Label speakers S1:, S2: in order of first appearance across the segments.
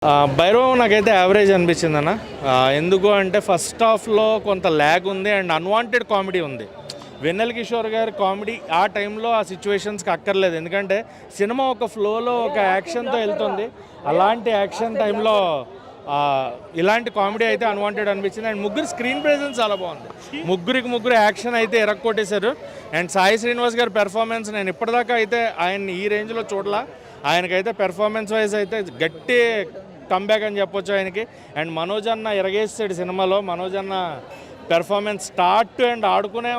S1: భైరవం నాకైతే యావరేజ్ అనిపించింది అన్న. ఎందుకు అంటే ఫస్ట్ హాఫ్లో కొంత ల్యాగ్ ఉంది అండ్ అన్వాంటెడ్ కామెడీ ఉంది. వెన్నెల కిషోర్ గారి కామెడీ ఆ టైంలో ఆ సిచ్యువేషన్స్కి అక్కర్లేదు, ఎందుకంటే సినిమా ఒక ఫ్లోలో ఒక యాక్షన్తో వెళ్తుంది. అలాంటి యాక్షన్ టైంలో ఇలాంటి కామెడీ అయితే అన్వాంటెడ్ అనిపించింది. అండ్ ముగ్గురు స్క్రీన్ ప్రెజెన్స్ చాలా బాగుంది. ముగ్గురు యాక్షన్ అయితే ఎరక్కొట్టేశారు. అండ్ సాయి శ్రీనివాస్ గారి పెర్ఫార్మెన్స్ నేను ఇప్పటిదాకా అయితే ఆయన్ని ఈ రేంజ్లో చూడలా. ఆయనకైతే పెర్ఫార్మెన్స్ వైజ్ అయితే గట్టి కంబ్యాక్ అని చెప్పొచ్చు ఆయనకి. అండ్ మనోజ్ అన్న ఎరగేస్తాడు సినిమాలో. మనోజ్ అన్న పెర్ఫార్మెన్స్ స్టార్ట్ టు అండ్ ఆడుతూనే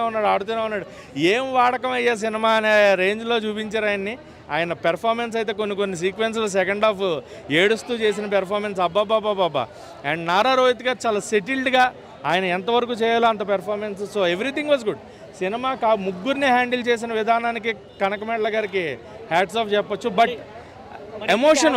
S1: ఉన్నాడు. ఏం వాడకం అయ్యా సినిమా అనే రేంజ్లో చూపించారు ఆయన్ని. ఆయన పెర్ఫార్మెన్స్ అయితే కొన్ని సీక్వెన్స్లో సెకండ్ హాఫ్ ఏడుస్తూ చేసిన పెర్ఫార్మెన్స్ అబ్బాబాబాబా. అండ్ నారా రోహిత్ గారు చాలా సెటిల్డ్గా ఆయన ఎంతవరకు చేయాలో అంత performance. So everything was good. Cinema ముగ్గురిని హ్యాండిల్ చేసిన విధానానికి కనకమేడల గారికి హ్యాట్స్ ఆఫ్ చెప్పొచ్చు. బట్ ఎమోషన్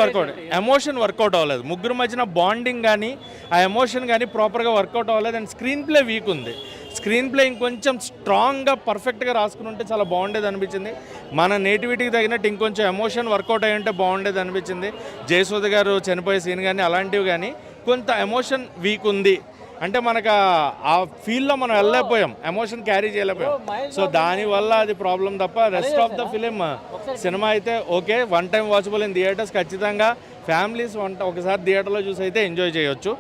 S1: వర్కౌట్ అవ్వలేదు. ముగ్గురు మధ్యన బాండింగ్ కానీ ఆ ఎమోషన్ కానీ ప్రాపర్గా వర్కౌట్ అవ్వలేదు. అండ్ స్క్రీన్ ప్లే వీక్ ఉంది. స్క్రీన్ ప్లే ఇంకొంచెం స్ట్రాంగ్గా పర్ఫెక్ట్గా రాసుకుని ఉంటే చాలా బాగుండేది అనిపించింది. మన నేటివిటీకి తగినట్టు ఇంకొంచెం ఎమోషన్ వర్కౌట్ అయ్యి ఉంటే బాగుండేది అనిపించింది. జయసూద గారు చనిపోయే సీన్ కానీ అలాంటివి కానీ కొంత ఎమోషన్ వీక్ ఉంది. అంటే మనకు ఆ ఫీల్డ్లో మనం వెళ్ళలేకపోయాం, ఎమోషన్ క్యారీ చేయలేకపోయాం. సో దానివల్ల అది ప్రాబ్లం తప్ప రెస్ట్ ఆఫ్ ద ఫిలిం సినిమా అయితే okay. One time watchable in theatres. ఖచ్చితంగా ఫ్యామిలీస్ ఒకసారి థియేటర్లో చూసి అయితే ఎంజాయ్ చేయొచ్చు.